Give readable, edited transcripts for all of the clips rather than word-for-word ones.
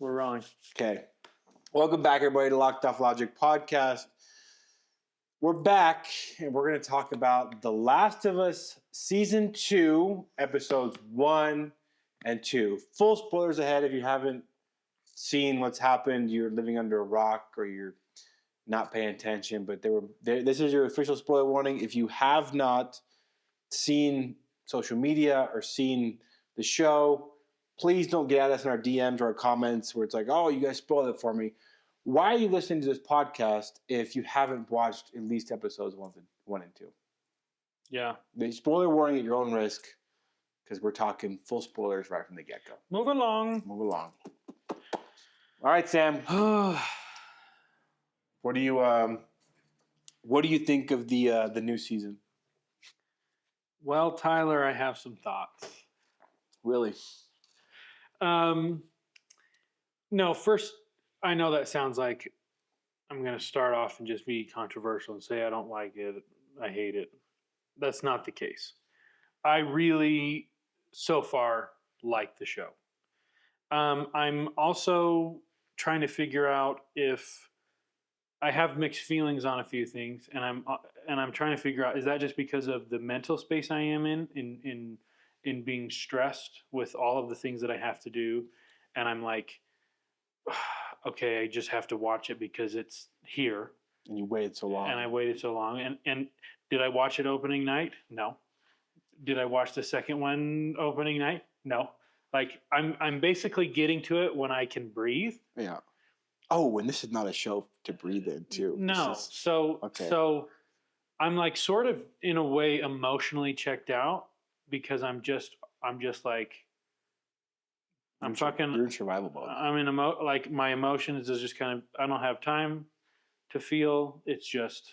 We're wrong. Okay. Welcome back, everybody, to Locked Off Logic podcast. We're back, and we're going to talk about The Last of Us Season 2, Episodes 1 and 2. Full spoilers ahead if you haven't seen what's happened, you're living under a rock, or you're not paying attention. But this is your official spoiler warning. If you have not seen social media or seen the show, please don't get at us in our DMs or our comments where it's like, oh, you guys spoiled it for me. Why are you listening to this podcast if you haven't watched at least episodes 1 and 2? Yeah. The spoiler warning at your own risk, because we're talking full spoilers right from the get-go. Move along. Move along. All right, Sam. What do you think of the new season? Well, Tyler, I have some thoughts. Really? No, first, I know that sounds like I'm going to start off and just be controversial and say I don't like it, I hate it. That's not the case. I really, so far, like the show. I'm also trying to figure out if I have mixed feelings on a few things, and I'm trying to figure out, is that just because of the mental space I am in being stressed with all of the things that I have to do, and I'm like, okay, I just have to watch it because it's here. And you waited so long. And I waited so long. And did I watch it opening night? No. Did I watch the second one opening night? No. Like I'm basically getting to it when I can breathe. Yeah. Oh, and this is not a show to breathe in, too. No. So I'm like sort of in a way emotionally checked out because I'm just like I'm fucking. You're in survival mode. I'm in like my emotions is just kind of, I don't have time to feel. It's just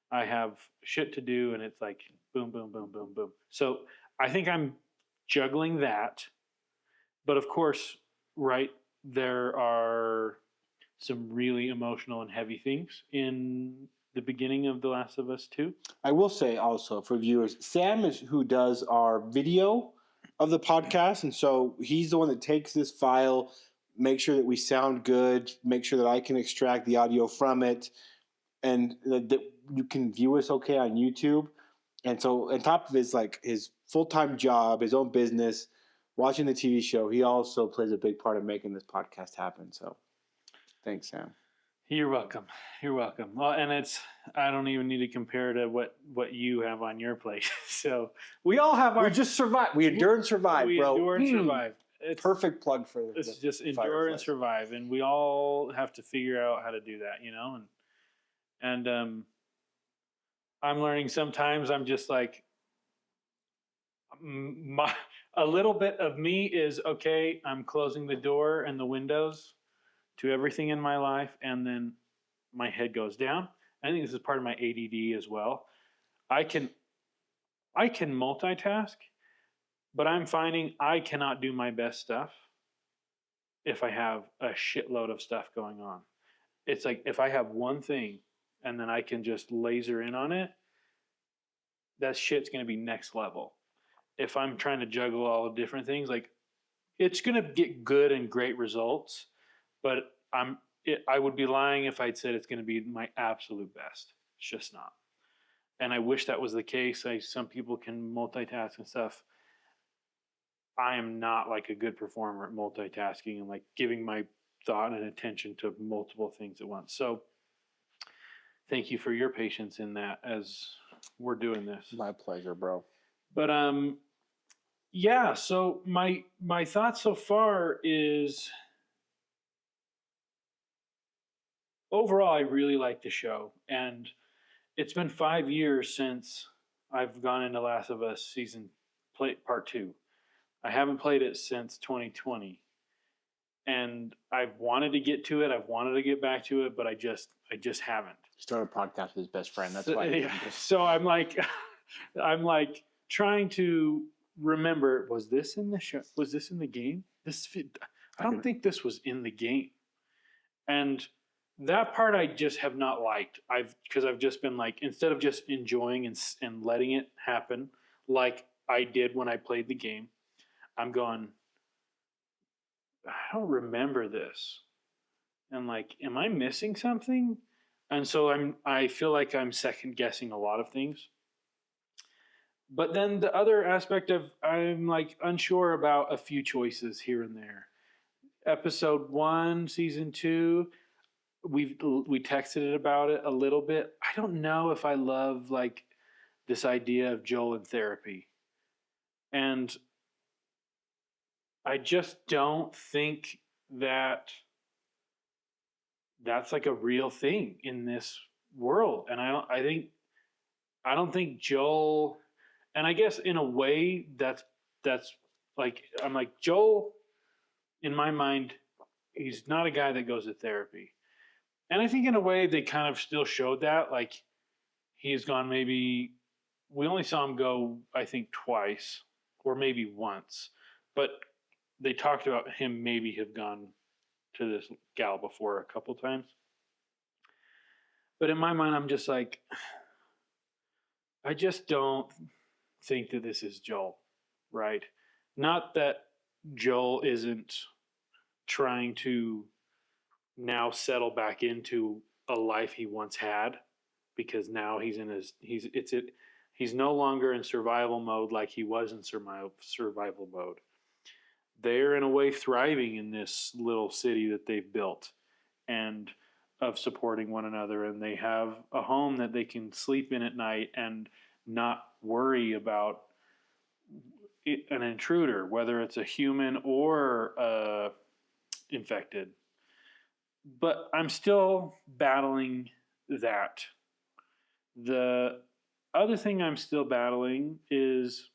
I have shit to do, and it's like boom, boom, boom, boom, boom. So I think I'm juggling that, but of course, right, there are some really emotional and heavy things in the beginning of The Last of Us 2. I will say also for viewers, Sam is who does our video of the podcast, and so he's the one that takes this file, make sure that we sound good, make sure that I can extract the audio from it, and that you can view us okay on YouTube. And so on top of his full-time job, his own business, watching the TV show, he also plays a big part of making this podcast happen. So thanks, Sam. You're welcome. You're welcome. Well, and I don't even need to compare to what you have on your plate. So we all have We just survived. We endure and survive, we bro. endure and survive. It's perfect plug for it's just endure and survive, and we all have to figure out how to do that, And I'm learning sometimes. I'm just like a little bit of me is okay. I'm closing the door and the windows to everything in my life, and then my head goes down. I think this is part of my ADD as well. I can multitask, but I'm finding I cannot do my best stuff if I have a shitload of stuff going on. It's like if I have one thing and then I can just laser in on it, that shit's going to be next level. If I'm trying to juggle all the different things, like it's going to get good and great results, but I would be lying if I'd said it's going to be my absolute best. It's just not. And I wish that was the case. Some people can multitask and stuff. I am not like a good performer at multitasking and like giving my thought and attention to multiple things at once. So thank you for your patience in that as we're doing this. My pleasure, bro. But yeah, so my thought so far is overall I really like the show, and it's been 5 years since I've gone into Last of Us part 2. I haven't played it since 2020. And I've wanted to get to it. I've wanted to get back to it, but I just haven't. Started a podcast with his best friend. That's why. Yeah. So I'm like trying to remember, was this in the show? Was this in the game? I don't think this was in the game. And that part I just have not liked. Because I've just been like, instead of just enjoying and letting it happen like I did when I played the game, I'm going, I don't remember this. And like, am I missing something? And so I feel like I'm second guessing a lot of things. But then the other aspect of I'm like unsure about a few choices here and there. Episode 1, season 2, we texted it about it a little bit. I don't know if I love like this idea of Joel in therapy. And I just don't think that that's like a real thing in this world. And I don't think Joel, and I guess in a way that's like I'm like Joel in my mind, he's not a guy that goes to therapy. And I think in a way they kind of still showed that. Like he's gone maybe we only saw him go, I think, twice or maybe once. But they talked about him maybe have gone to this gal before a couple times. But in my mind, I'm just like, I just don't think that this is Joel, right? Not that Joel isn't trying to now settle back into a life he once had, because now he's in his he's no longer in survival mode like he was in survival mode. They're in a way thriving in this little city that they've built and of supporting one another, and they have a home that they can sleep in at night and not worry about an intruder, whether it's a human or infected. But I'm still battling that. The other thing I'm still battling is,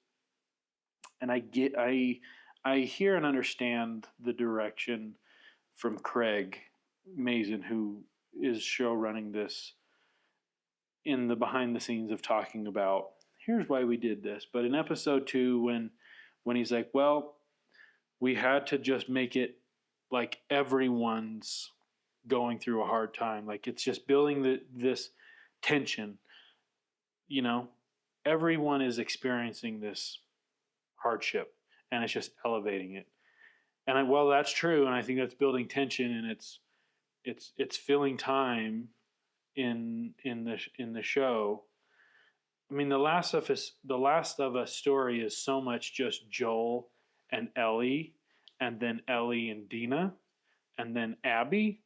and I hear and understand the direction from Craig Mazin, who is show running this, in the behind the scenes of talking about here's why we did this. But in episode 2, when he's like, well, we had to just make it like everyone's going through a hard time. Like it's just building this tension. You know, everyone is experiencing this hardship, and it's just elevating it. And well, that's true, and I think that's building tension, and it's filling time in the show. I mean, the Last of Us story is so much just Joel and Ellie, and then Ellie and Dina, and then Abby,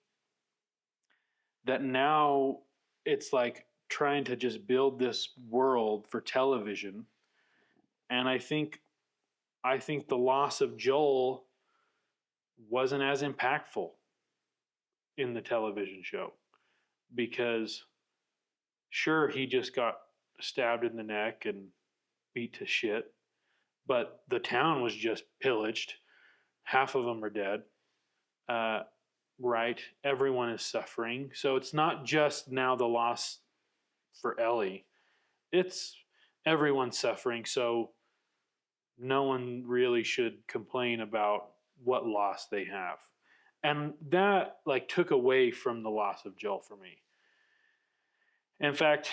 that now it's like trying to just build this world for television. And I think the loss of Joel wasn't as impactful in the television show, because sure, he just got stabbed in the neck and beat to shit, but the town was just pillaged. Half of them are dead. Uh, right? Everyone is suffering. So it's not just now the loss for Ellie, it's everyone suffering. So no one really should complain about what loss they have. And that like took away from the loss of Joel for me. In fact,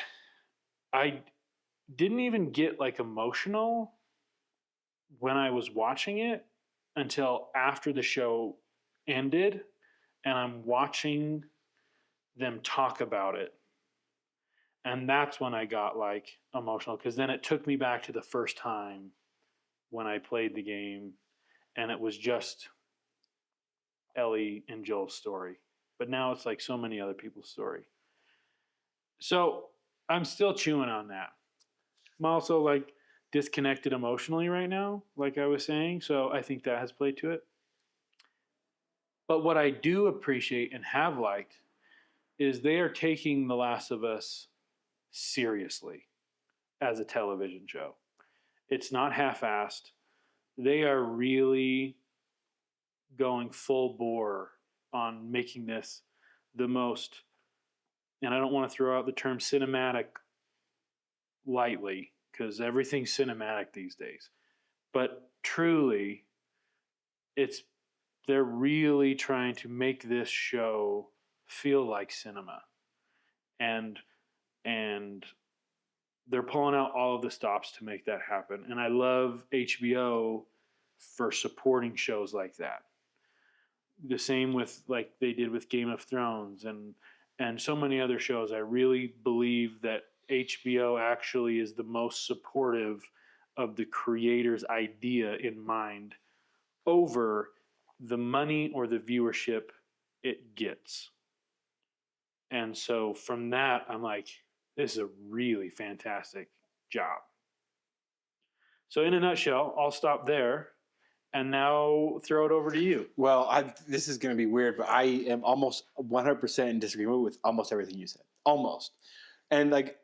I didn't even get like emotional when I was watching it until after the show ended, and I'm watching them talk about it. And that's when I got like emotional, because then it took me back to the first time when I played the game, and it was just Ellie and Joel's story. But now it's like so many other people's story. So I'm still chewing on that. I'm also like disconnected emotionally right now, like I was saying. So I think that has played to it. But what I do appreciate and have liked is they are taking The Last of Us seriously as a television show. It's not half assed. They are really going full bore on making this the most, and I don't want to throw out the term cinematic lightly because everything's cinematic these days, but truly, it's they're really trying to make this show feel like cinema, and and they're pulling out all of the stops to make that happen. And I love HBO for supporting shows like that. the same with like they did with Game of Thrones and so many other shows. I really believe that HBO actually is the most supportive of the creator's idea in mind over the money or the viewership it gets. And so from that, I'm like, this is a really fantastic job. So in a nutshell, I'll stop there and now throw it over to you. Well, this is going to be weird, but I am almost 100% in disagreement with almost everything you said. Almost. And like,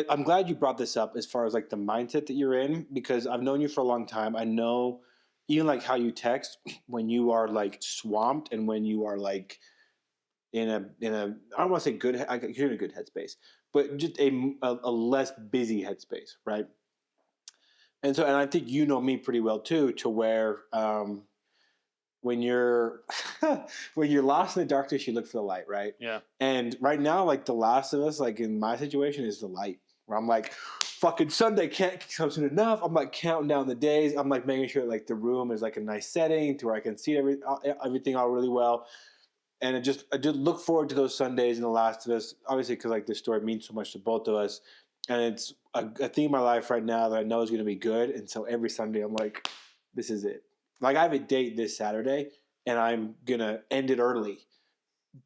I'm glad you brought this up as far as like the mindset that you're in, because I've known you for a long time. I know even like how you text when you are like swamped and when you are like in a I don't want to say good, you're in a good headspace, but just a less busy headspace, right? And so, and I think you know me pretty well too, to where when you're when you're lost in the darkness, you look for the light, right? Yeah. And right now, like The Last of Us, like in my situation, is the light. Where I'm like, fucking Sunday can't come soon enough. I'm like counting down the days. I'm like making sure like the room is like a nice setting to where I can see everything all really well. And I did look forward to those Sundays in The Last of Us, obviously because like this story means so much to both of us, and it's a theme in my life right now that I know is going to be good. And so every Sunday I'm like, this is it. Like I have a date this Saturday, and I'm gonna end it early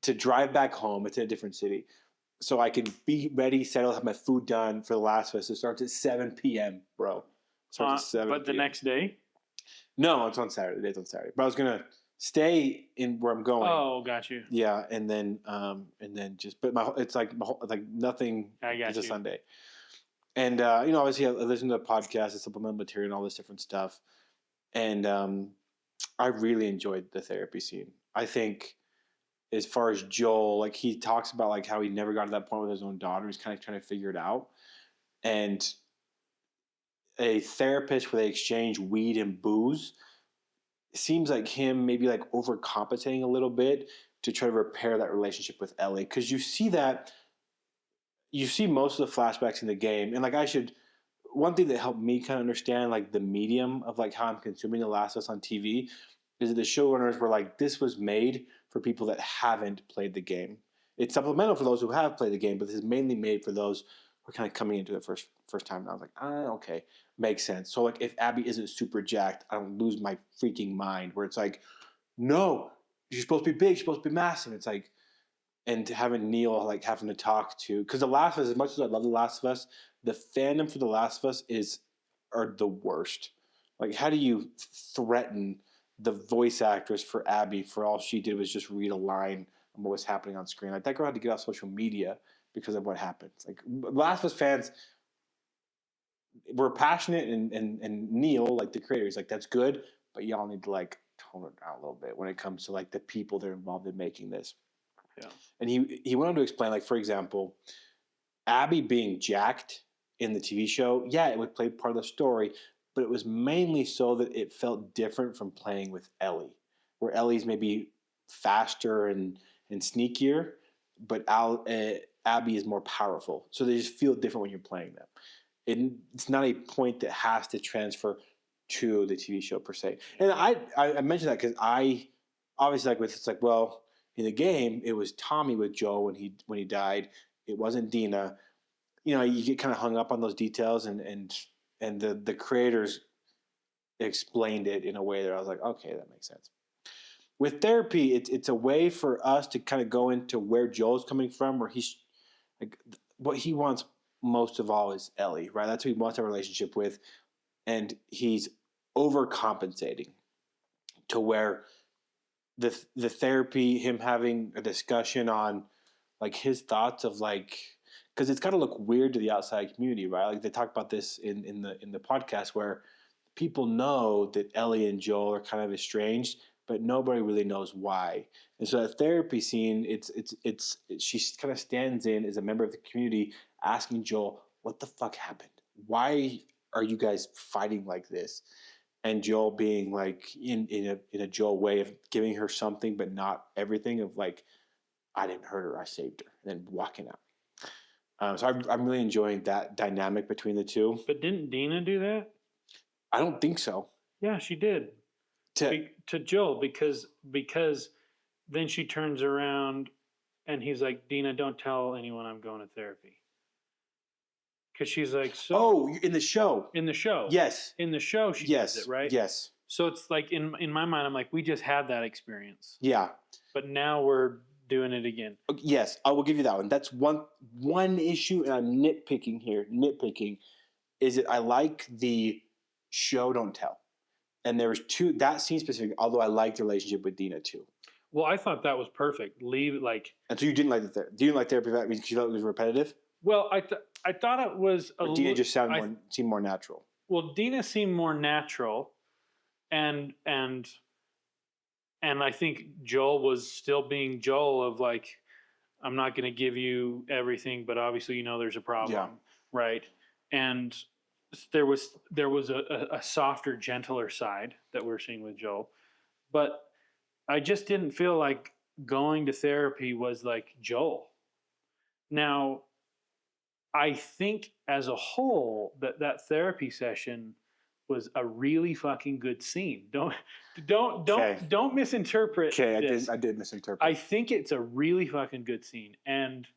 to drive back home. It's in a different city, so I can be ready, settle, have my food done for The Last of Us. It starts at 7 p.m., bro. It starts at 7 But the next day? No, it's on Saturday. The date's on Saturday. But I was gonna stay in where I'm going. Oh, got you. Yeah, and then just, but it's like nothing. I got it's you. a Sunday, and obviously I listen to the podcast, the supplemental material, and all this different stuff, and I really enjoyed the therapy scene. I think as far as Joel, like he talks about like how he never got to that point with his own daughter. He's kind of trying to figure it out, and a therapist where they exchange weed and booze seems like him maybe like overcompensating a little bit to try to repair that relationship with Ellie, because you see most of the flashbacks in the game, and like one thing that helped me kind of understand like the medium of like how I'm consuming The Last of Us on TV is that the showrunners were like, this was made for people that haven't played the game. It's supplemental for those who have played the game, but this is mainly made for those who are kind of coming into it first time. And I was like, okay, makes sense. So like if Abby isn't super jacked, I don't lose my freaking mind. Where it's like, no, she's supposed to be big, she's supposed to be massive. It's like, and having Neil like having to talk to, because The Last of Us, as much as I love The Last of Us, the fandom for The Last of Us are the worst. Like, how do you threaten the voice actress for Abby for all she did was just read a line on what was happening on screen? Like that girl had to get off social media because of what happened. Like Last of Us fans were passionate, and Neil, like the creator, he's like, that's good, but y'all need to like tone it down a little bit when it comes to like the people that are involved in making this. Yeah. And he went on to explain, like, for example, Abby being jacked in the TV show, yeah, it would play part of the story, but it was mainly so that it felt different from playing with Ellie, where Ellie's maybe faster and sneakier, but Abby is more powerful. So they just feel different when you're playing them. It's not a point that has to transfer to the TV show per se. And I mentioned that because I obviously like with it's like, well, in the game it was Tommy with Joe when he died. It wasn't Dina. You get kind of hung up on those details, and the creators explained it in a way that I was like, okay, that makes sense. With therapy, it's a way for us to kind of go into where Joel's coming from, where he's like what he wants most of all is Ellie, right? That's who he wants a relationship with, and he's overcompensating to where the therapy, him having a discussion on like his thoughts of like, because it's got to look weird to the outside community, right? Like they talk about this in the podcast where people know that Ellie and Joel are kind of estranged, but nobody really knows why. And so that therapy scene, she kind of stands in as a member of the community, asking Joel, "What the fuck happened? Why are you guys fighting like this?" And Joel being like in a Joel way of giving her something, but not everything. Of like, I didn't hurt her, I saved her, and then walking out. So I'm really enjoying that dynamic between the two. But didn't Dina do that? I don't think so. Yeah, she did. to Joel because then she turns around and he's like, Dina, don't tell anyone I'm going to therapy. Because she's like, in the show. In the show. Yes. In the show, she does it, right? Yes. So it's like, in my mind, I'm like, we just had that experience. Yeah. But now we're doing it again. Yes, I will give you that one. That's one issue, and I'm nitpicking here. Is that I like the show don't tell. And there was that scene specific, although I liked the relationship with Dina too. Well, I thought that was perfect. Leave it like. And so you didn't like do you like therapy because you thought it was repetitive? Well, I thought it was a Dina just seemed more natural. Well, Dina seemed more natural, and I think Joel was still being Joel of like, I'm not going to give you everything, but obviously you know there's a problem, right? And there was a softer, gentler side that we're seeing with Joel, but I just didn't feel like going to therapy was like Joel. Now, I think as a whole that therapy session was a really fucking good scene. Don't misinterpret. Okay, I did misinterpret. I think it's a really fucking good scene, and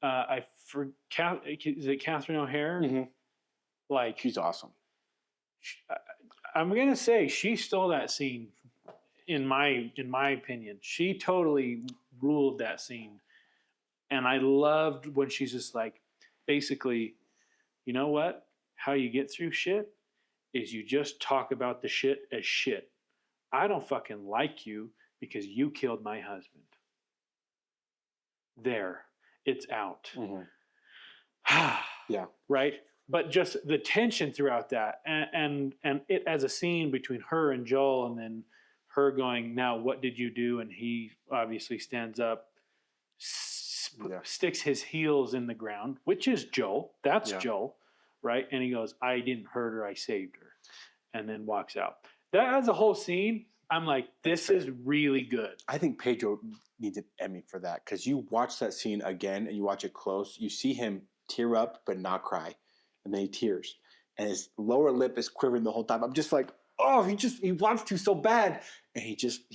is it Catherine O'Hara? Mm-hmm. Like, she's awesome. I'm gonna say she stole that scene. In my opinion, she totally ruled that scene, and I loved when she's just like, basically, you know what? How you get through shit is you just talk about the shit as shit. I don't fucking like you because you killed my husband. There, it's out. Mm-hmm. Yeah. Right? But just the tension throughout that, and it as a scene between her and Joel, and then her going, now what did you do? And he obviously stands up, sticks his heels in the ground, which is Joel. That's Joel, right? And he goes, I didn't hurt her, I saved her. And then walks out. That as a whole scene, I'm like, this is really good. I think Pedro needs an Emmy for that, because you watch that scene again and you watch it close, you see him tear up but not cry, and then he tears, and his lower lip is quivering the whole time. I'm just like, oh, he wants to so bad, and he just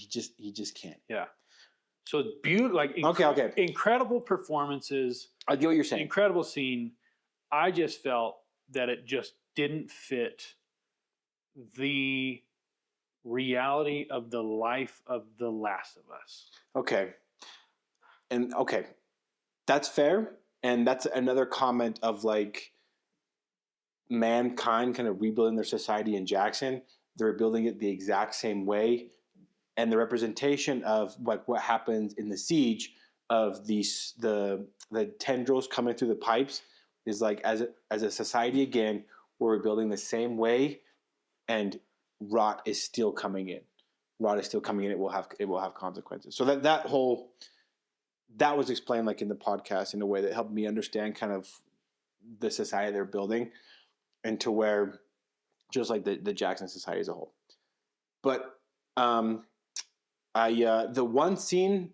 can't. Yeah. So it's beautiful, like okay. Incredible performances. I get what you're saying. Incredible scene. I just felt that it just didn't fit the reality of the life of The Last of Us. Okay. And that's fair. And that's another comment of like mankind kind of rebuilding their society in Jackson. They're building it the exact same way. And the representation of like what happens in the siege of the tendrils coming through the pipes is like as a society again, we're building the same way, and rot is still coming in. It will have consequences. So that was explained like in the podcast in a way that helped me understand kind of the society they're building, and to where just like the Jackson society as a whole. But the one scene,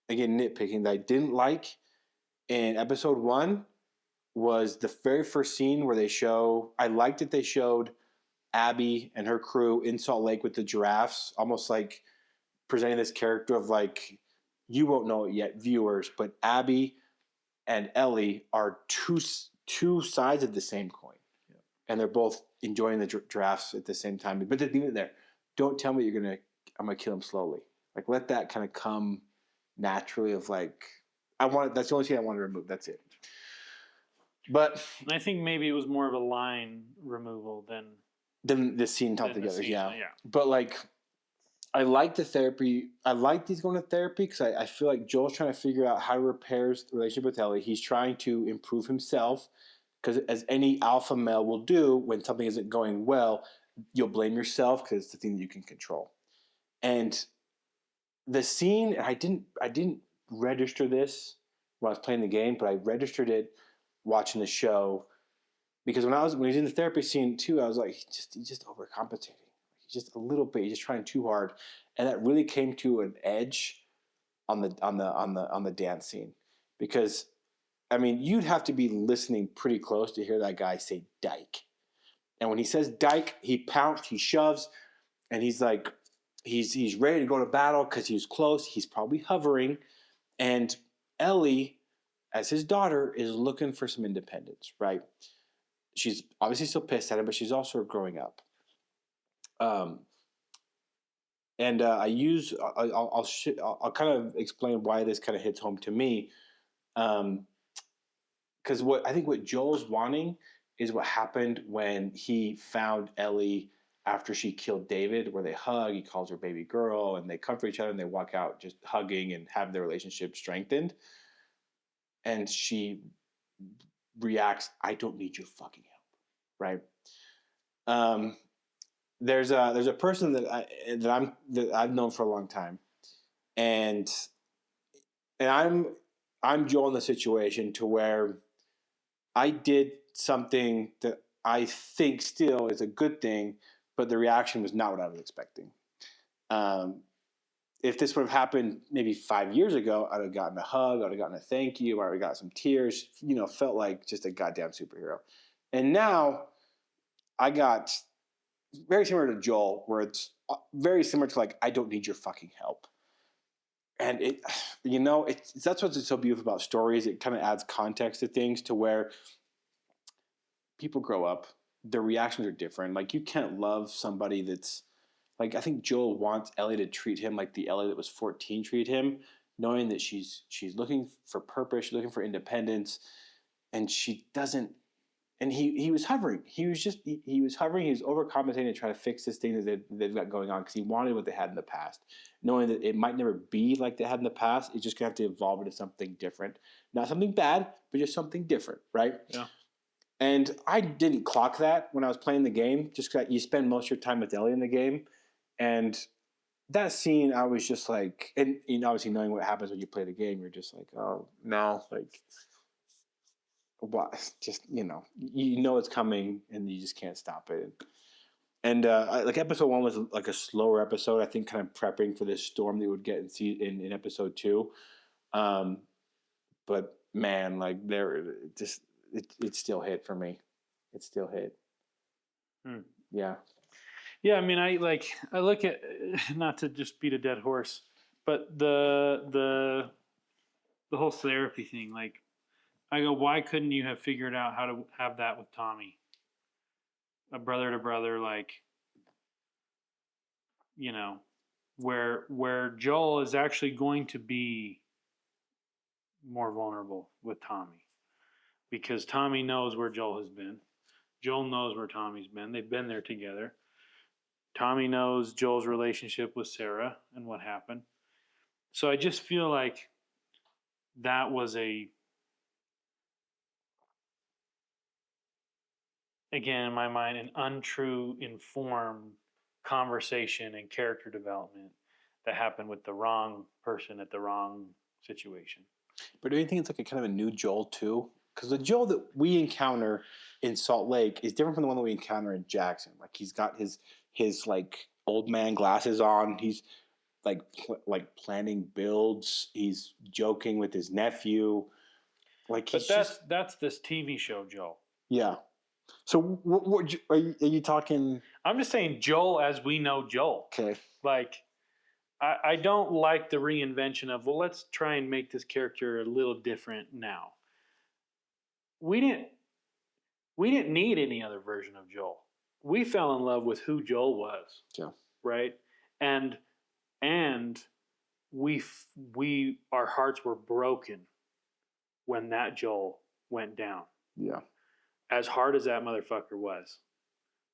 again nitpicking, that I didn't like in episode 1 was the very first scene where I liked that they showed Abby and her crew in Salt Lake with the giraffes, almost like presenting this character of like, you won't know it yet, viewers, but Abby and Ellie are two sides of the same coin. Yeah. And they're both enjoying the giraffes at the same time. But they're even there. Don't tell me I'm going to kill him slowly. Like, let that kind of come naturally of like, that's the only thing I want to remove. That's it. But I think maybe it was more of a line removal than the scene together. Yeah. But like, I like the therapy. I like he's going to therapy because I feel like Joel's trying to figure out how to repair his relationship with Ellie. He's trying to improve himself, because as any alpha male will do when something isn't going well, you'll blame yourself because it's the thing that you can control. And the scene, I didn't register this when I was playing the game, but I registered it watching the show, because when he's in the therapy scene too, I was like, he's just overcompensating. He's just a little bit. He's just trying too hard, and that really came to an edge on the dance scene, because I mean you'd have to be listening pretty close to hear that guy say "dyke," and when he says "dyke," he pounced, he shoves. and he's like, he's ready to go to battle because he's close. He's probably hovering, and Ellie, as his daughter, is looking for some independence. Right? She's obviously still pissed at him, but she's also growing up. And I'll kind of explain why this kind of hits home to me. Because what Joel's wanting is what happened when he found Ellie after she killed David, where they hug. He calls her baby girl, and they comfort each other, and they walk out just hugging and have their relationship strengthened. And she reacts, "I don't need your fucking help," right? Um, there's a person that I've known for a long time, and I'm Joel in the situation to where I did something that I think still is a good thing, but the reaction was not what I was expecting. Um, if this would have happened maybe 5 years ago, I'd have gotten a hug, I'd have gotten a thank you, I'd have got some tears, felt like just a goddamn superhero. And now I got very similar to Joel, where it's very similar to like, I don't need your fucking help. And that's what's so beautiful about stories. It kind of adds context to things to where people grow up, their reactions are different. Like you can't love somebody that's like, I think Joel wants Ellie to treat him like the Ellie that was 14 treated him, knowing that she's looking for purpose, she's looking for independence, and she doesn't. And he was hovering. He was hovering. He was overcompensating to try to fix this thing that they've got going on because he wanted what they had in the past, knowing that it might never be like they had in the past. It's just gonna have to evolve into something different, not something bad, but just something different, right? Yeah. And I didn't clock that when I was playing the game, just because you spend most of your time with Ellie in the game, and that scene, I was just like, and obviously knowing what happens when you play the game, you're just like, oh no, like what? Just you know it's coming, and you just can't stop it. And like episode 1 was like a slower episode, I think, kind of prepping for this storm that we would get in episode 2. But man, like it still hit for me. It still hit. Yeah. Yeah, I mean, I look at, not to just beat a dead horse, but the whole therapy thing. Like, I go, why couldn't you have figured out how to have that with Tommy, a brother to brother, like, where Joel is actually going to be more vulnerable with Tommy because Tommy knows where Joel has been. Joel knows where Tommy's been. They've been there together. Tommy knows Joel's relationship with Sarah and what happened. So I just feel like that was again, in my mind, an untrue, informed conversation and character development that happened with the wrong person at the wrong situation. But do you think it's like a kind of a new Joel too? Because the Joel that we encounter in Salt Lake is different from the one that we encounter in Jackson. Like he's got his like old man glasses on. He's like planning builds. He's joking with his nephew. Like But that's this TV show, Joel. Yeah. So what are you talking? I'm just saying Joel as we know Joel. Okay. Like I don't like the reinvention of, well, let's try and make this character a little different now. We didn't need any other version of Joel. We fell in love with who Joel was. Yeah. Right? And we our hearts were broken when that Joel went down. Yeah. As hard as that motherfucker was.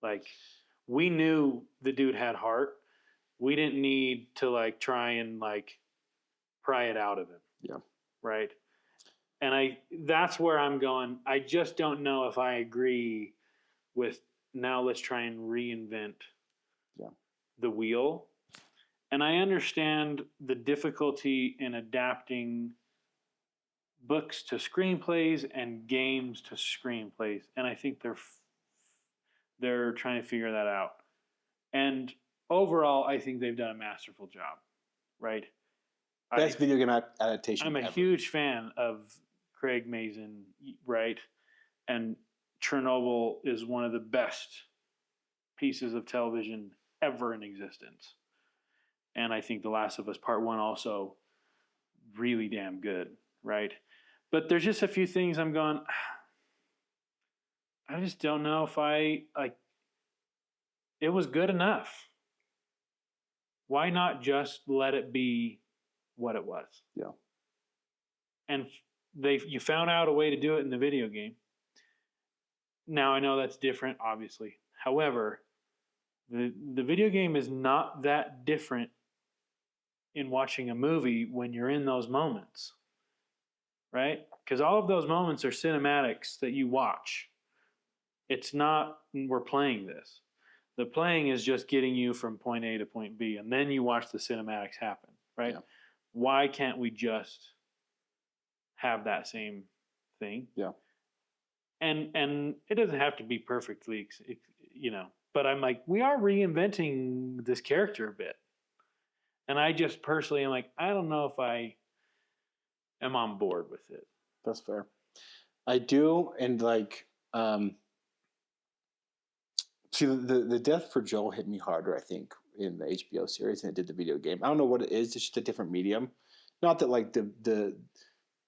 Like, we knew the dude had heart. We didn't need to like try and like pry it out of him. Yeah. Right. And that's where I'm going. I just don't know if I agree with now let's try and reinvent the wheel. And I understand the difficulty in adapting books to screenplays and games to screenplays. And I think they're trying to figure that out. And overall, I think they've done a masterful job. Right. Best video game adaptation. I'm a huge fan of Craig Mazin, right? And Chernobyl is one of the best pieces of television ever in existence. And I think The Last of Us Part 1 also really damn good, right? But there's just a few things I'm going, I just don't know if I like it was good enough. Why not just let it be what it was? Yeah. And you found out a way to do it in the video game. Now I know that's different, obviously. However, the video game is not that different in watching a movie when you're in those moments, right? Because all of those moments are cinematics that you watch. It's not we're playing this. The playing is just getting you from point A to point B, and then you watch the cinematics happen, right? Yeah. Why can't we just have that same thing? Yeah. And it doesn't have to be perfectly, but I'm like, we are reinventing this character a bit. And I just personally am like, I don't know if I am on board with it. That's fair. I do, and like, see, the death for Joel hit me harder, I think, in the HBO series than it did the video game. I don't know what it is. It's just a different medium. Not that like the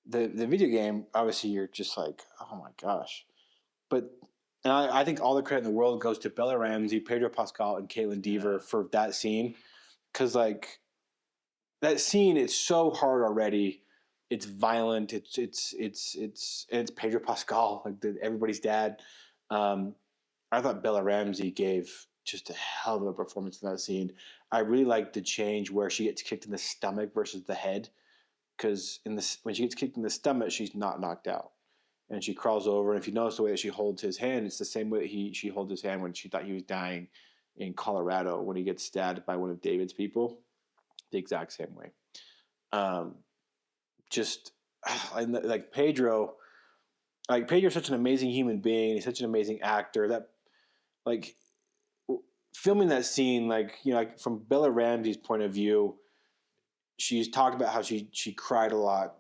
video game, obviously, you're just like, oh my gosh. But and I think all the credit in the world goes to Bella Ramsey, Pedro Pascal, and Caitlin Dever for that scene, because like that scene, it's so hard already. It's violent. It's Pedro Pascal, like everybody's dad. I thought Bella Ramsey gave just a hell of a performance in that scene. I really liked the change where she gets kicked in the stomach versus the head, because when she gets kicked in the stomach, she's not knocked out, and she crawls over. And if you notice the way that she holds his hand, it's the same way that she holds his hand when she thought he was dying in Colorado when he gets stabbed by one of David's people, the exact same way. Just like Pedro. Like Pedro's such an amazing human being. He's such an amazing actor. That like filming that scene, like from Bella Ramsey's point of view, she's talked about how she cried a lot,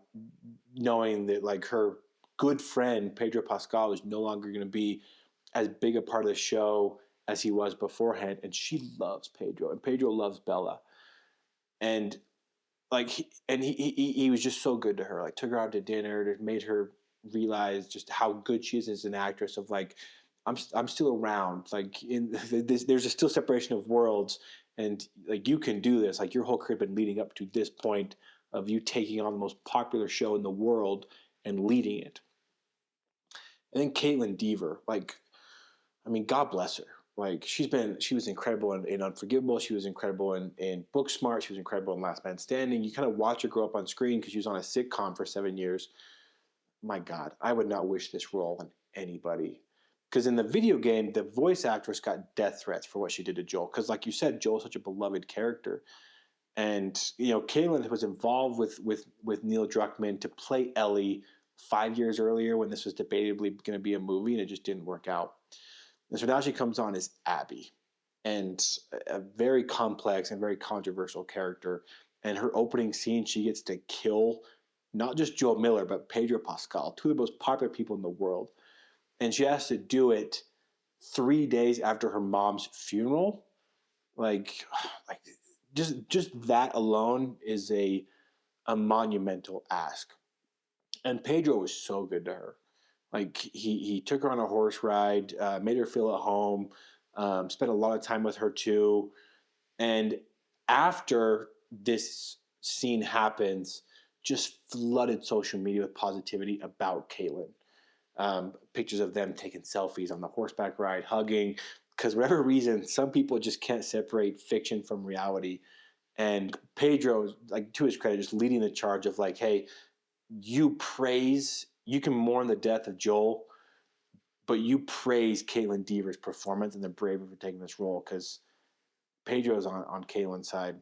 knowing that like her good friend Pedro Pascal is no longer going to be as big a part of the show as he was beforehand, and she loves Pedro, and Pedro loves Bella, and like he was just so good to her. Like took her out to dinner, made her realize just how good she is as an actress. Of like, I'm still around. Like there's a still separation of worlds, and like you can do this. Like your whole career has been leading up to this point of you taking on the most popular show in the world and leading it. And then Caitlin Dever, like, I mean, God bless her. Like she was incredible in Unforgivable. She was incredible in Booksmart. She was incredible in Last Man Standing. You kind of watch her grow up on screen because she was on a sitcom for 7 years. My God, I would not wish this role on anybody. Because in the video game, the voice actress got death threats for what she did to Joel. Because like you said, Joel's such a beloved character. And Caitlin was involved with Neil Druckmann to play Ellie 5 years earlier when this was debatably going to be a movie, and it just didn't work out. And so now she comes on as Abby, and a very complex and very controversial character. And her opening scene, she gets to kill not just Joel Miller, but Pedro Pascal, two of the most popular people in the world. And she has to do it 3 days after her mom's funeral. Like just that alone is a monumental ask. And Pedro was so good to her. Like he took her on a horse ride, made her feel at home, spent a lot of time with her too. And after this scene happens, just flooded social media with positivity about Caitlin. Pictures of them taking selfies on the horseback ride, hugging. Because whatever reason, some people just can't separate fiction from reality. And Pedro, like to his credit, just leading the charge of like, hey, you can mourn the death of Joel, but you praise Caitlin Dever's performance and the bravery for taking this role, because Pedro's on Caitlin's side.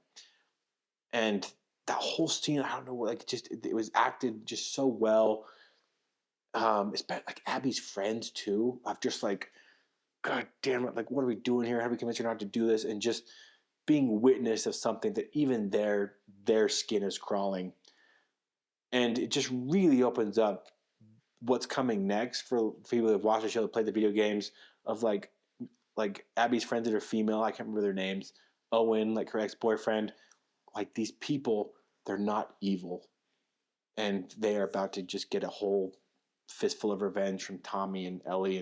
And that whole scene, I don't know, like it was acted just so well. It's like Abby's friends too. I've just like, God damn it, like what are we doing here? How do we convince her not to do this? And just being witness of something that even their skin is crawling. And it just really opens up what's coming next for people that have watched the show, that played the video games, of like Abby's friends that are female. I can't remember their names, Owen, like her ex-boyfriend, like these people, they're not evil, and they are about to just get a whole fistful of revenge from Tommy and Ellie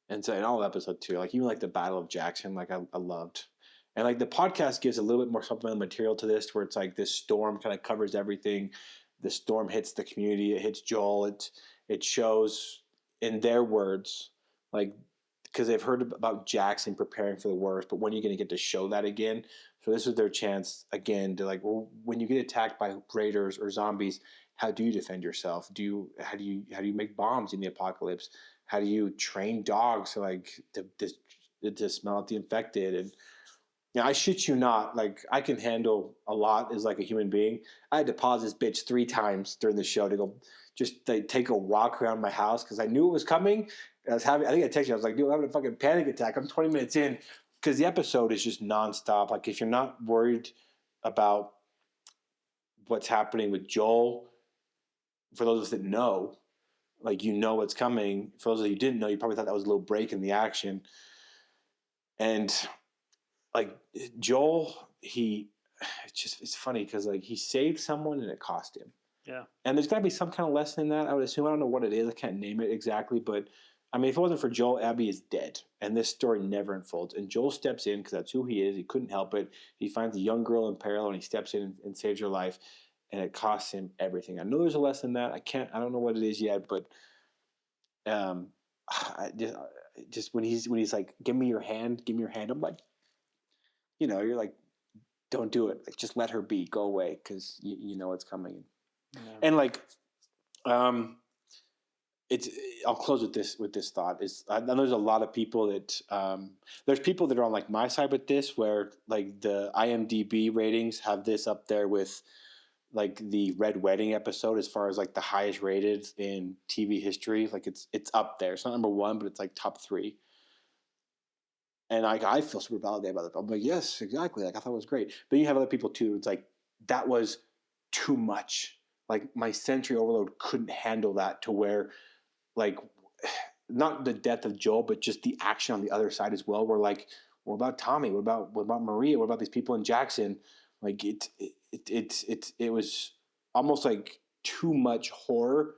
and so in all episode 2, like even like the Battle of Jackson, like I loved. And like the podcast gives a little bit more supplemental material to this, where it's like this storm kind of covers everything. The storm hits the community, it hits Joel, it shows in their words, like because they've heard about Jackson preparing for the worst, but when are you going to get to show that again? So this is their chance again to like, well, when you get attacked by raiders or zombies, how do you defend yourself? How do you make bombs in the apocalypse? How do you train dogs to like to smell out the infected? And I shit you not, like I can handle a lot as like a human being. I had to pause this bitch 3 times during the show to go just like, take a walk around my house because I knew it was coming. I think I texted you. I was like, dude, I'm having a fucking panic attack. I'm 20 minutes in because the episode is just nonstop. Like if you're not worried about what's happening with Joel, for those of us that know, like you know what's coming. For those of you who didn't know, you probably thought that was a little break in the action. And like Joel, it's funny because like he saved someone and it cost him. Yeah. And there's got to be some kind of lesson in that. I would assume. I don't know what it is. I can't name it exactly, but I mean, if it wasn't for Joel, Abby is dead, and this story never unfolds. And Joel steps in because that's who he is. He couldn't help it. He finds a young girl in peril, and he steps in and saves her life, and it costs him everything. I know there's a lesson in that. I don't know what it is yet, but um, just when he's like, give me your hand. I'm like, you're like, don't do it. Like, just let her be. Go away because you know what's coming. Yeah. And like, it's. I'll close with this thought. Is I know there's a lot of people that there's people that are on like my side with this, where like the IMDb ratings have this up there with like the Red Wedding episode as far as like the highest rated in TV history. Like it's up there. It's not number 1, but it's like top 3. And I feel super validated about it. I'm like, yes, exactly. Like I thought it was great. But you have other people too. It's like that was too much. Like my sensory overload couldn't handle that to where, like, not the death of Joel, but just the action on the other side as well. We're like, what about Tommy? What about Maria? What about these people in Jackson? Like it was almost like too much horror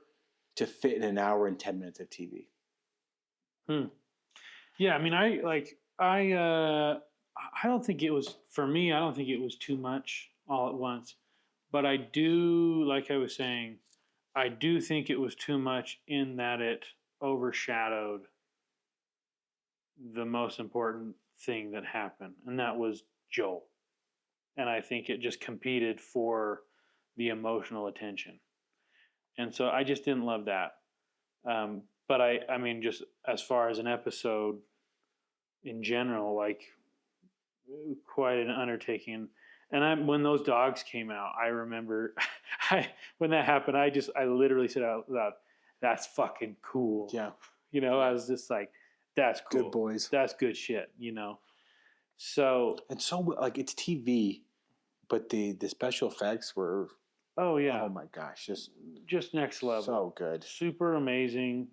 to fit in an hour and 10 minutes of TV. Yeah, I mean, I don't think it was for me. I don't think it was too much all at once, but I do, like I was saying, I do think it was too much in that it overshadowed the most important thing that happened, and that was Joel. And I think it just competed for the emotional attention, and so I just didn't love that. But I mean, just as far as an episode in general, like quite an undertaking. And when those dogs came out, I remember when that happened, I literally said out loud, "That's fucking cool." Yeah. I was just like, "That's cool. Good boys. That's good shit." So And so like it's TV, but the special effects were oh yeah, oh my gosh, just next level. So good. Super amazing.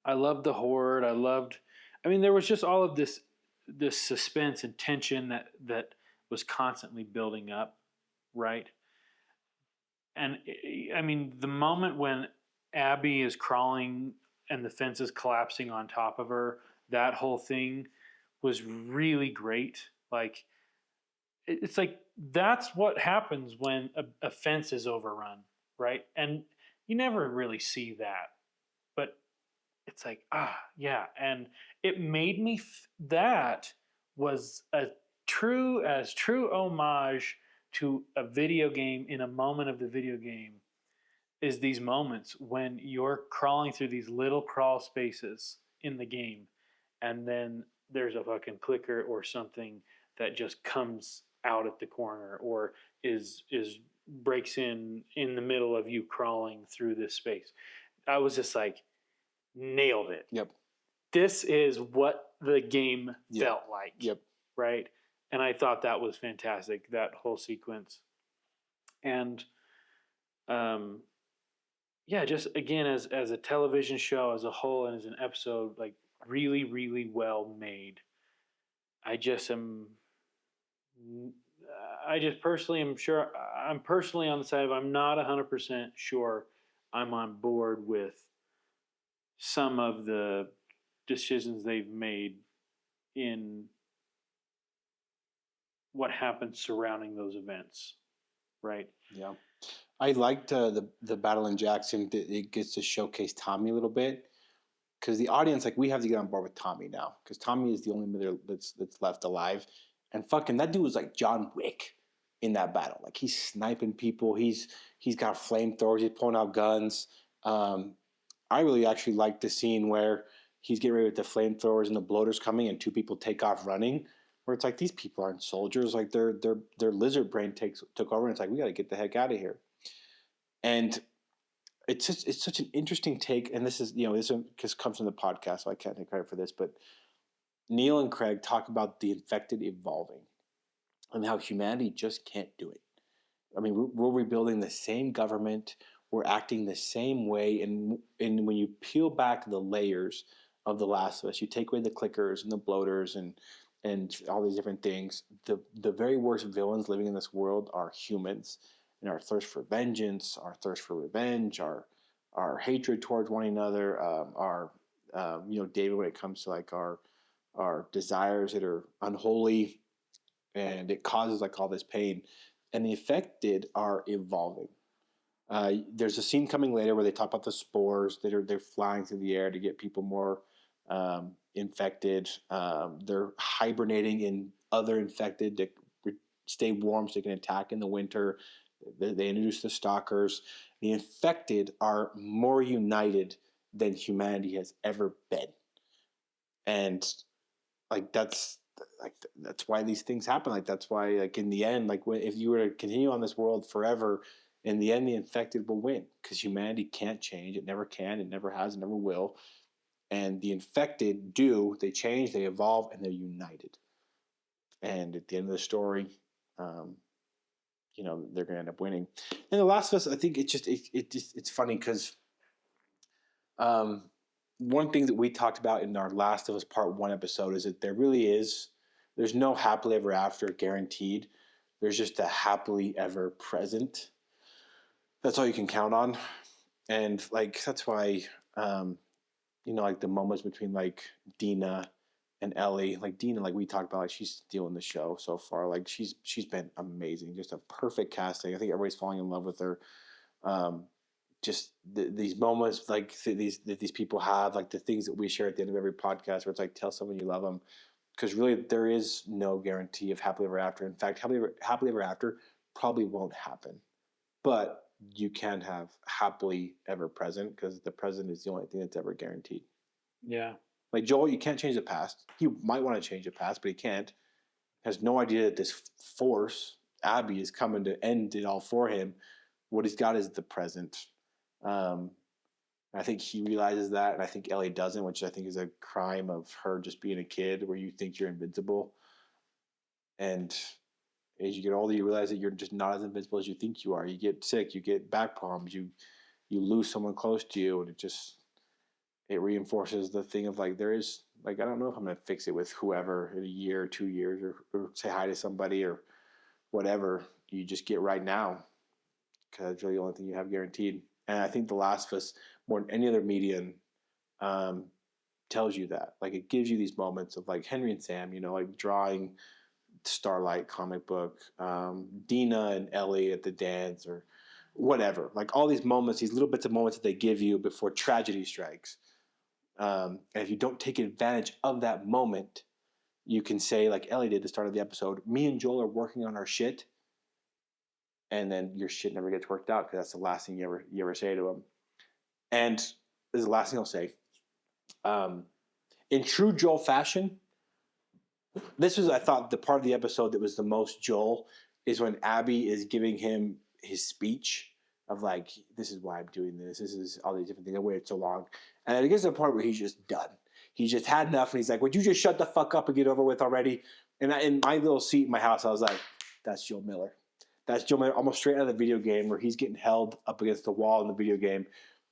I loved the horde. I mean, there was just all of this suspense and tension that was constantly building up, right? And I mean, the moment when Abby is crawling and the fence is collapsing on top of her, that whole thing was really great. Like, it's like that's what happens when a fence is overrun, right? And you never really see that, but it's like, yeah. And it made me, that was a true homage to a video game in a moment of the video game is these moments when you're crawling through these little crawl spaces in the game and then there's a fucking clicker or something that just comes out at the corner or is breaks in the middle of you crawling through this space. I was just like, nailed it. Yep. This is what the game felt like. Yep. Right. And I thought that was fantastic, that whole sequence. And yeah, just again as a television show as a whole and as an episode, like really, really well made. I just am. I just personally am sure. I'm personally on the side of I'm not 100% sure I'm on board with some of the decisions they've made in what happened surrounding those events, right? Yeah. I liked the battle in Jackson. It gets to showcase Tommy a little bit because the audience, like, we have to get on board with Tommy now because Tommy is the only mother that's left alive, and fucking that dude was like John Wick in that battle. Like, he's sniping people. He's got flamethrowers. He's pulling out guns. I really actually like the scene where he's getting ready with the flamethrowers and the bloaters coming, and two people take off running. Where it's like, these people aren't soldiers. Like, their lizard brain took over, and it's like, we got to get the heck out of here. And it's such an interesting take, and this is, this comes from the podcast, so I can't take credit for this, but Neil and Craig talk about the infected evolving and how humanity just can't do it. I mean, we're rebuilding the same government, we're acting the same way, and when you peel back the layers of The Last of Us, you take away the clickers and the bloaters and all these different things. The very worst villains living in this world are humans, and our thirst for vengeance, our thirst for revenge, our hatred towards one another, our David, when it comes to like our desires that are unholy, and it causes like all this pain, and the affected are evolving. There's a scene coming later where they talk about the spores that they're flying through the air to get people more infected. They're hibernating in other infected to stay warm so they can attack in the winter. They introduce the stalkers. The infected are more united than humanity has ever been, and like that's why these things happen. Like, that's why, like, in the end, like, if you were to continue on this world forever, in the end the infected will win because humanity can't change. It never can, it never has, it never will. And the infected they change, they evolve, and they're united. And at the end of the story, they're gonna end up winning. And The Last of Us, I think it's funny because one thing that we talked about in our Last of Us Part 1 episode is that there's no happily ever after guaranteed. There's just a happily ever present. That's all you can count on. And like, that's why, like the moments between like Dina and Ellie, like Dina, like we talked about, like she's stealing the show so far. Like she's been amazing, just a perfect casting. I think everybody's falling in love with her. Just these moments, like these people have, like the things that we share at the end of every podcast, where it's like, tell someone you love them, because really there is no guarantee of happily ever after. In fact, happily ever after probably won't happen, but you can have happily ever present, because the present is the only thing that's ever guaranteed. Yeah. Like Joel, you can't change the past. He might want to change the past, but he can't. Has no idea that this force, Abby, is coming to end it all for him. What he's got is the present. I think he realizes that, and I think Ellie doesn't, which I think is a crime of her just being a kid, where you think you're invincible, and as you get older, you realize that you're just not as invincible as you think you are. You get sick, you get back problems, you lose someone close to you, and it reinforces the thing of like, there is, like, I don't know if I'm gonna fix it with whoever in a year or 2 years, or say hi to somebody or whatever. You just get right now, because it's really the only thing you have guaranteed. And I think The Last of Us, more than any other medium, tells you that. Like, it gives you these moments of like Henry and Sam, like drawing Starlight comic book, Dina and Ellie at the dance, or whatever. Like, all these moments, these little bits of moments that they give you before tragedy strikes. And if you don't take advantage of that moment, you can say, like Ellie did at the start of the episode, me and Joel are working on our shit, and then your shit never gets worked out, because that's the last thing you ever say to him. And this is the last thing I'll say. In true Joel fashion, this was, I thought, the part of the episode that was the most Joel, is when Abby is giving him his speech of like, this is why I'm doing this. This is all these different things. I waited so long. And then it gets to the point where he's just done. He's just had enough. And he's like, would you just shut the fuck up and get over with already? And in my little seat in my house, I was like, that's Joel Miller. That's Joel Miller, almost straight out of the video game, where he's getting held up against the wall in the video game.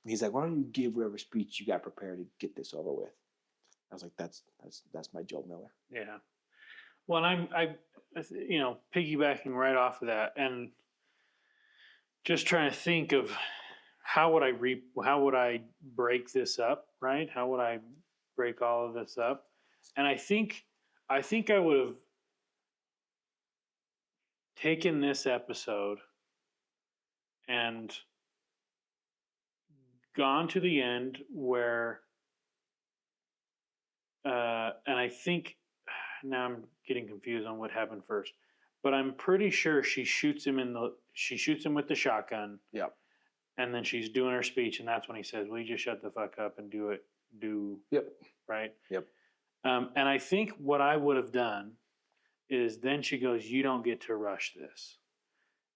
And he's like, why don't you give whatever speech you got prepared to get this over with? I was like, that's my Joel Miller. Yeah. Well, piggybacking right off of that, and just trying to think of how would I break this up, right? How would I break all of this up? And I think I would have taken this episode and gone to the end where and I think now I'm getting confused on what happened first, but I'm pretty sure she shoots him with the shotgun. Yep. And then she's doing her speech, and that's when he says, "Will you just shut the fuck up and do it?" Yep. Right. Yep. And I think what I would have done is then she goes, "You don't get to rush this,"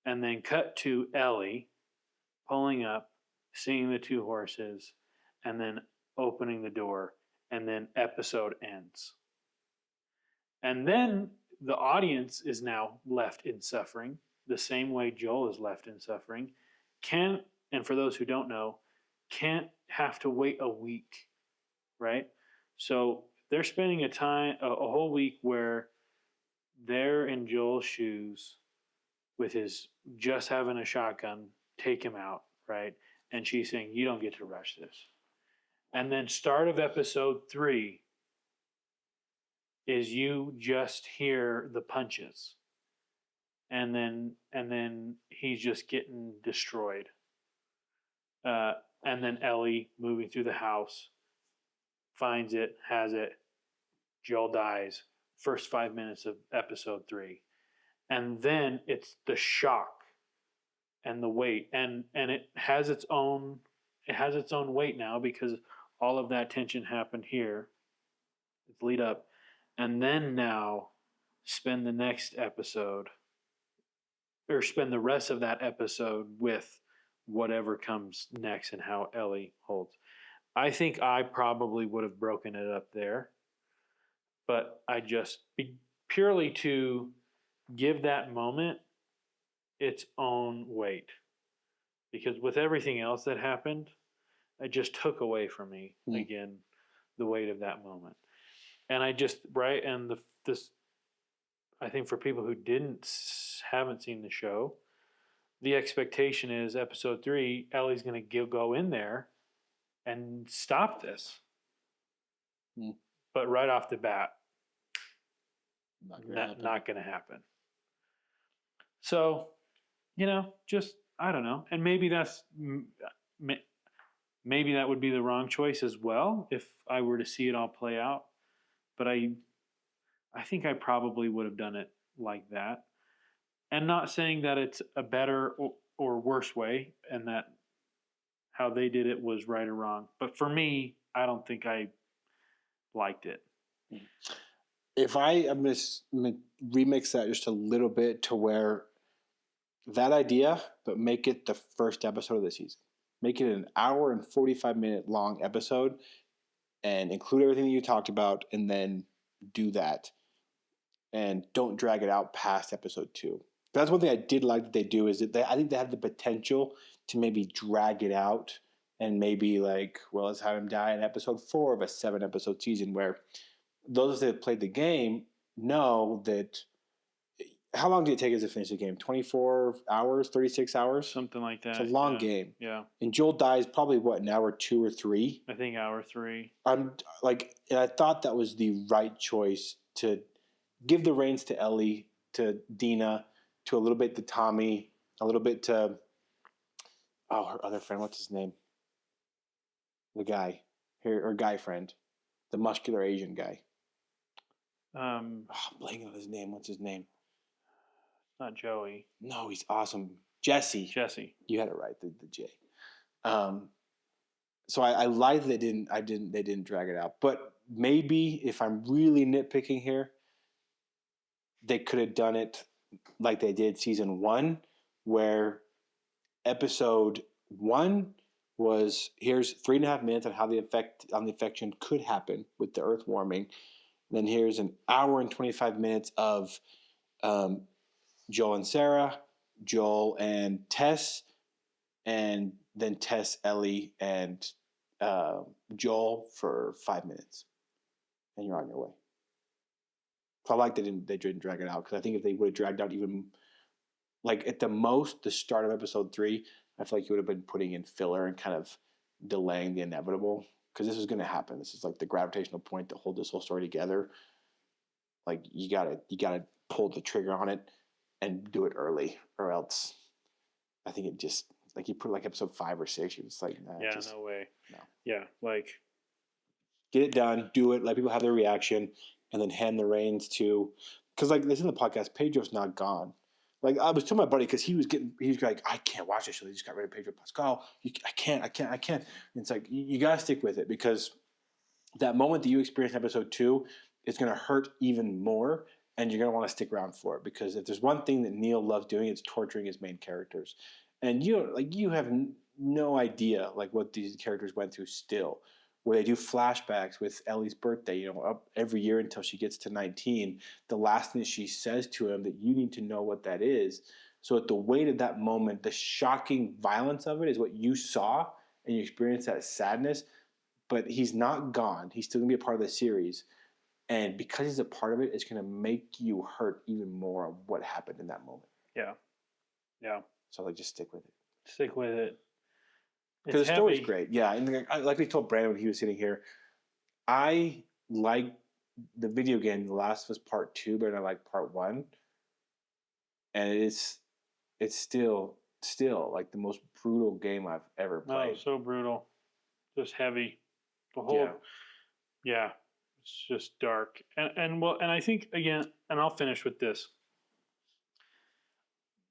and then cut to Ellie pulling up, seeing the two horses, and then opening the door, and then episode ends. And then the audience is now left in suffering, the same way Joel is left in suffering. And for those who don't know, can't have to wait a week, right? So they're spending a whole week where they're in Joel's shoes with his just having a shotgun, take him out, right? And she's saying, "You don't get to rush this." And then start of episode 3 is you just hear the punches. And then he's just getting destroyed. And then Ellie moving through the house, finds it, has it. Joel dies. First 5 minutes of episode 3, and then it's the shock and the weight, and it has its own weight now because all of that tension happened here. It's lead up, and then now spend the next episode or spend the rest of that episode with whatever comes next and how Ellie holds. I think I probably would have broken it up there, but I just purely to give that moment its own weight, because with everything else that happened, it just took away from me again the weight of that moment. And I just right and this I think for people who haven't seen the show, the expectation is episode 3, Ellie's going to go in there and stop this. But right off the bat, not going to happen. So, just I don't know, and maybe maybe that would be the wrong choice as well if I were to see it all play out. But I think I probably would have done it like that, and not saying that it's a better or worse way, and that how they did it was right or wrong. But for me, I don't think I liked it. If I'm going to remix that just a little bit to where that idea, but make it the first episode of the season. Make it an hour and 45-minute long episode and include everything that you talked about, and then do that. And don't drag it out past episode 2. But that's one thing I did like that they do, is that I think they have the potential to maybe drag it out and maybe let's have him die in episode 4 of a 7-episode season, where those that have played the game know that. How long did it take us to finish the game? 24 hours, 36 hours? Something like that. It's a long game. Yeah. And Joel dies probably, an hour 2 or 3? I think hour 3. And I thought that was the right choice to give the reins to Ellie, to Dina, to a little bit to Tommy, a little bit to, her other friend, what's his name? The guy, her guy friend, the muscular Asian guy. I'm blanking on his name. What's his name? Not Joey. No, he's awesome. Jesse. You had it right, the J. So I lied that they didn't drag it out. But maybe if I'm really nitpicking here, they could have done it like they did season 1, where episode 1 was, here's 3.5 minutes on how the infection could happen with the earth warming. Then here's an hour and 25 minutes of Joel and Sarah, Joel and Tess, and then Tess, Ellie, and Joel for 5 minutes. And you're on your way. I like they didn't drag it out, because I think if they would have dragged out even, like, at the most the start of episode 3, I feel like you would have been putting in filler and kind of delaying the inevitable, because this was going to happen. This is like the gravitational point to hold this whole story together. Like, you gotta pull the trigger on it and do it early, or else I think it just, like, you put like episode 5 or 6, you're just like, nah, Yeah, just no way. no. Yeah, like Get it done, do it, let people have their reaction, and then hand the reins to, because like this in the podcast, Pedro's not gone. Like, I was telling my buddy, because he was like, I can't watch this show. They just got rid of Pedro Pascal. I can't. And it's like, you got to stick with it, because that moment that you experience in episode 2 is going to hurt even more, and you're going to want to stick around for it, because if there's one thing that Neil loves doing, it's torturing his main characters. And you have no idea like what these characters went through still, where they do flashbacks with Ellie's birthday, up every year until she gets to 19. The last thing that she says to him, that you need to know what that is. So at the weight of that moment, the shocking violence of it is what you saw, and you experience that sadness. But he's not gone. He's still gonna be a part of the series, and because he's a part of it, it's gonna make you hurt even more of what happened in that moment. yeah. So like, just stick with it, Stick with it. because It's the story's heavy. great. Yeah, and like we told Brandon when he was sitting here, I like the video game The Last of Us Part 2 better than I like Part 1, and it's still like the most brutal game I've ever played. Oh, so brutal. Just heavy. The whole yeah. It's just dark. And I think again, and I'll finish with this.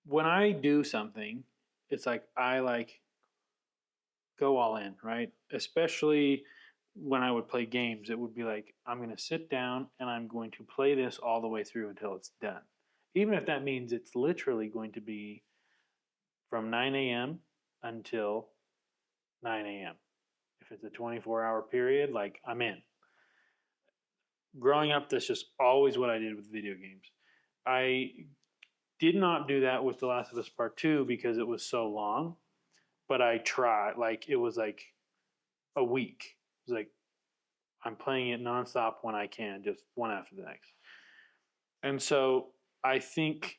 When I do something, it's like I like go all in, right? Especially when I would play games, it would be like, I'm going to sit down and I'm going to play this all the way through until it's done. Even if that means it's literally going to be from 9 a.m. until 9 a.m. If it's a 24-hour period, like I'm in. Growing up, that's just always what I did with video games. I did not do that with The Last of Us Part 2 because it was so long, but I tried. Like, it was like a week. It was like, I'm playing it nonstop when I can, just one after the next. And so I think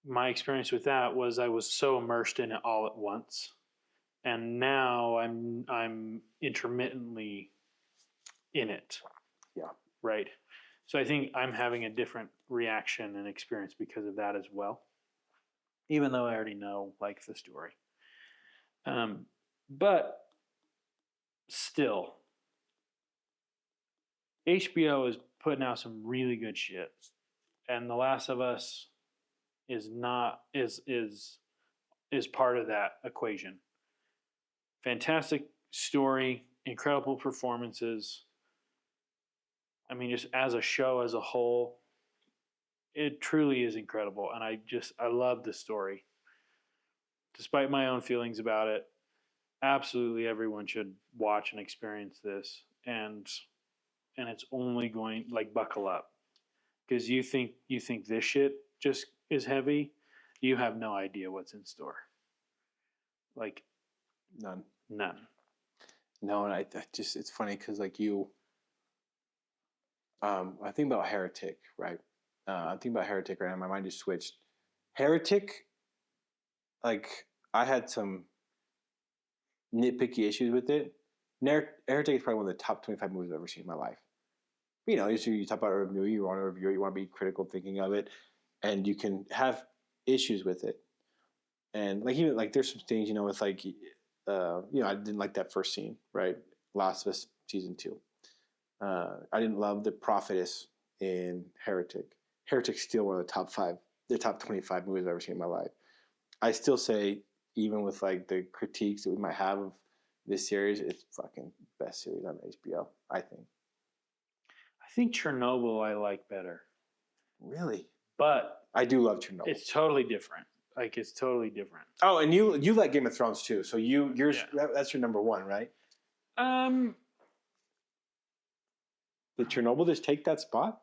my experience with that was I was so immersed in it all at once, and now I'm intermittently in it. Yeah. Right. So I think I'm having a different reaction and experience because of that as well, even though I already know like the story. But still, HBO is putting out some really good shit, and The Last of Us is not is part of that equation. Fantastic story, incredible performances. I mean, just as a show as a whole, it truly is incredible, and I love the story. Despite my own feelings about it, absolutely everyone should watch and experience this, and it's only going like buckle up, because you think this shit just is heavy, you have no idea what's in store. Like None. none. And I just, it's funny because like I think about Heretic, right? I think about Heretic right now. My mind just switched. Heretic, like, I had some nitpicky issues with it. Heretic is probably one of the top 25 movies I've ever seen in my life. You talk about a movie, you want to review it, you want to be critical thinking of it, and you can have issues with it. And like, even like, there's some things, with like, I didn't like that first scene, right? Last of Us season 2. I didn't love the prophetess in Heretic. Heretic's still one of the top 25 movies I've ever seen in my life. I still say, even with like the critiques that we might have of this series, it's fucking best series on HBO, I think. I think Chernobyl I like better, Really? but I do love Chernobyl. it's totally different. Like, it's totally different. Oh, and you like Game of Thrones too, so yours Yeah. that's your number one, right? Um, Did Chernobyl just take that spot?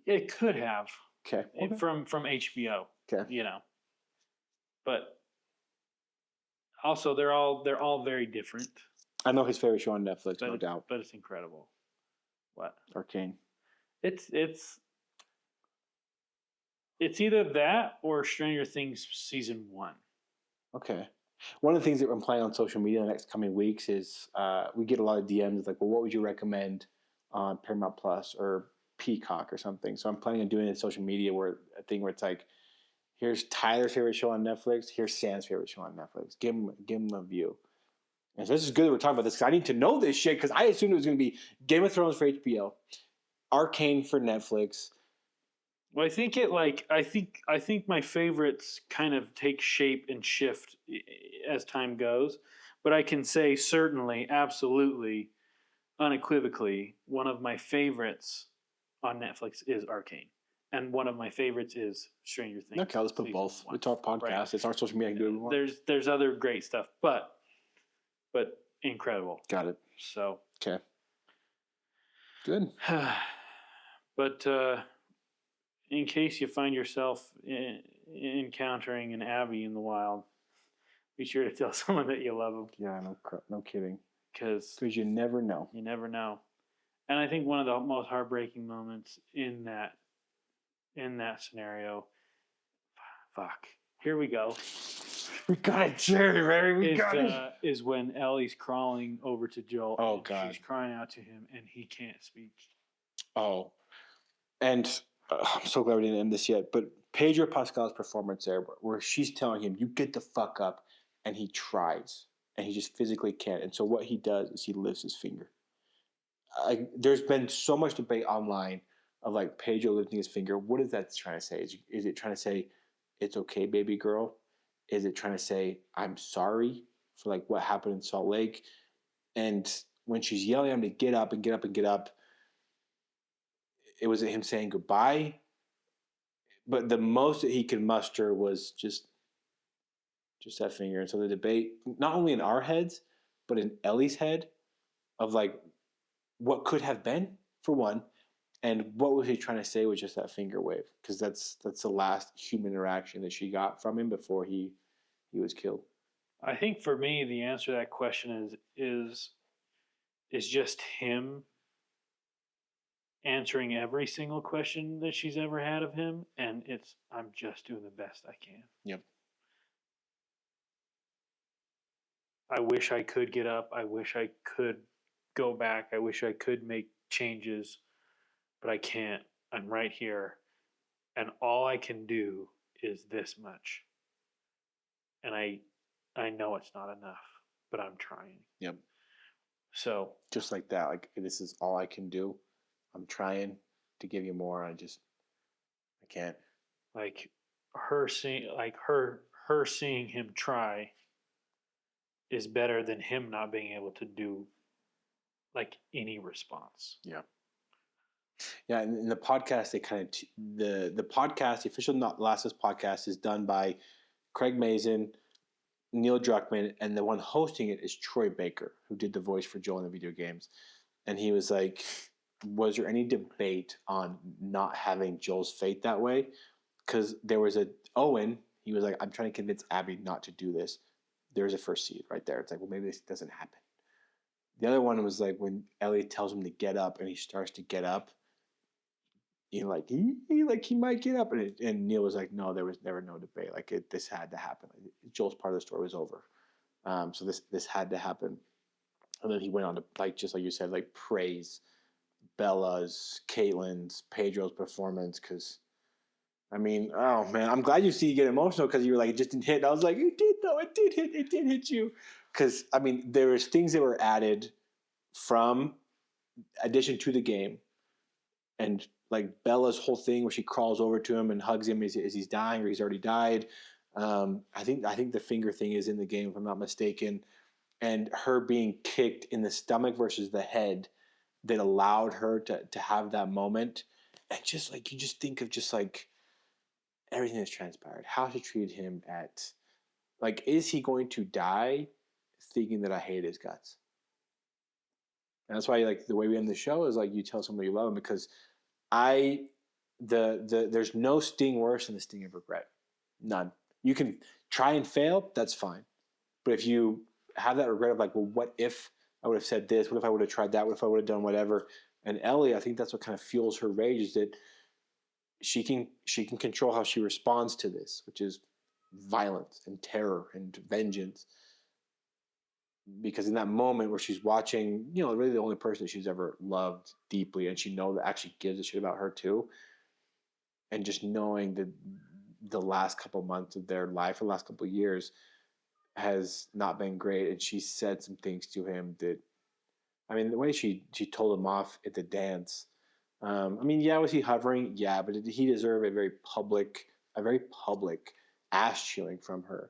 it could have Okay. from HBO. Okay. But also they're all very different. I know his favorite show on Netflix, But no doubt. but it's incredible. What? Arcane. It's either that or Stranger Things season 1. Okay. One of the things that I'm planning on social media in the next coming weeks is we get a lot of DMs like, well, what would you recommend on Paramount Plus or Peacock or something? So I'm planning on doing it in social media a thing where it's like, here's Tyler's favorite show on Netflix. Here's Sam's favorite show on Netflix. Give him a view. And so this is good that we're talking about this because I need to know this shit because I assumed it was going to be Game of Thrones for HBO, Arcane for Netflix. Well, I think my favorites kind of take shape and shift as time goes, but I can say certainly, absolutely, unequivocally, one of my favorites on Netflix is Arcane, and one of my favorites is Stranger Things. Okay, let's put both. 1. It's our podcast. Right. It's our social media. I can do what we want. There's other great stuff, but incredible. Got it. So okay, good. But in case you find yourself encountering an Abby in the wild, be sure to tell someone that you love them. Yeah, no kidding. Because you never know. You never know. And I think one of the most heartbreaking moments in that scenario, fuck, here we go. We got it, Jerry. We got it. Is when Ellie's crawling over to Joel. Oh, God. She's crying out to him, and he can't speak. Oh. And I'm so glad we didn't end this yet, but Pedro Pascal's performance there, where she's telling him, you get the fuck up, and he tries, and he just physically can't. And so what he does is he lifts his finger. There's been so much debate online of like Pedro lifting his finger. What is that trying to say? Is it trying to say, it's okay, baby girl? Is it trying to say, I'm sorry for like what happened in Salt Lake? And when she's yelling at him to get up and get up and get up, it was him saying goodbye. But the most that he could muster was just that finger. And so the debate, not only in our heads, but in Ellie's head, of like what could have been, for one, and what was he trying to say with just that finger wave? Because that's the last human interaction that she got from him before he was killed. I think for me, the answer to that question is just him answering every single question that she's ever had of him, and I'm just doing the best I can. Yep. I wish I could get up. I wish I could go back. I wish I could make changes, but I can't. I'm right here, and all I can do is this much. And I know it's not enough, but I'm trying. Yep. So just like that, like this is all I can do. I'm trying to give you more. I can't. Like her seeing him try is better than him not being able to do like any response. Yeah. Yeah, and in the podcast, they kind of the podcast, the official Not Last of Us podcast, is done by Craig Mazin, Neil Druckmann, and the one hosting it is Troy Baker, who did the voice for Joel in the video games. And he was like, was there any debate on not having Joel's fate that way? Because there was Owen, he was like, I'm trying to convince Abby not to do this. There's a first seed right there. It's like, well, maybe this doesn't happen. The other one was like when Ellie tells him to get up and he starts to get up. You know, like he might get up, and Neil was like, no, there was never no debate. Like this had to happen. Like, Joel's part of the story was over, so this had to happen. And then he went on to just like you said, like praise Bella's, Caitlin's, Pedro's performance. Because I mean, oh man, I'm glad you get emotional because you were like, it just didn't hit. And I was like, it did though. It did hit you. Because I mean, there was things that were added from addition to the game, and like Bella's whole thing where she crawls over to him and hugs him as he's dying or he's already died. I think the finger thing is in the game, if I'm not mistaken. And her being kicked in the stomach versus the head that allowed her to have that moment. And just like, you just think of just like everything that's transpired. How she treated him like, is he going to die thinking that I hate his guts? And that's why like the way we end the show is like you tell somebody you love him, because there's no sting worse than the sting of regret. None. You can try and fail, that's fine. But if you have that regret of like, well, what if I would have said this? What if I would have tried that? What if I would have done whatever? And Ellie, I think that's what kind of fuels her rage, is that she can control how she responds to this, which is violence and terror and vengeance. Because in that moment where she's watching, really the only person that she's ever loved deeply, and she knows that actually gives a shit about her too, and just knowing that the last couple months of their life, the last couple of years, has not been great, and she said some things to him that, I mean, the way she told him off at the dance. I mean, yeah, was he hovering? Yeah, but did he deserve a very public ass chewing from her,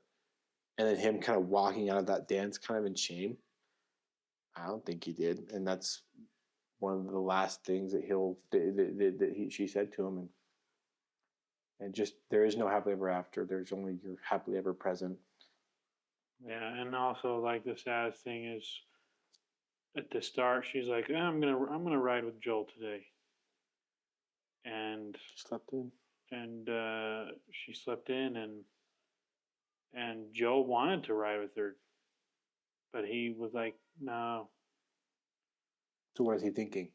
and then him kind of walking out of that dance kind of in shame? I don't think he did, and that's one of the last things that she said to him, and just there is no happily ever after. There's only your happily ever present. Yeah, and also like the saddest thing is at the start she's like, I'm gonna ride with Joel today, and Slept in. She slept in, and Joe wanted to ride with her, but he was like, no. So what is he thinking?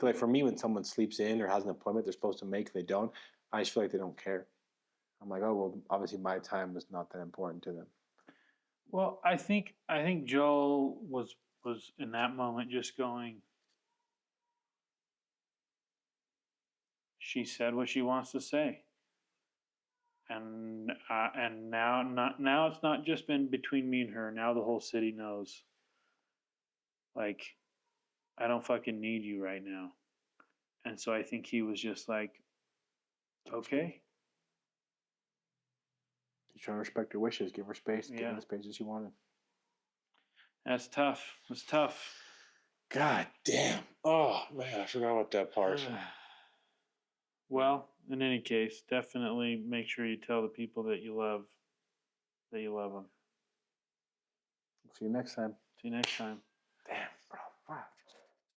So like for me, when someone sleeps in or has an appointment they're supposed to make, they don't. I just feel like they don't care. I'm like, oh well, obviously my time was not that important to them. Well, I think Joel was in that moment just going. She said what she wants to say, and now it's not just been between me and her. Now the whole city knows. Like, I don't fucking need you right now, and so I think he was just like, okay, He's trying to respect her wishes, give her space, give her yeah, the space that she wanted. that's tough. It's tough. God damn. Oh man, I forgot about that part. Well, in any case, definitely make sure you tell the people that you love them. See you next time. See you next time. Damn, bro. Wow.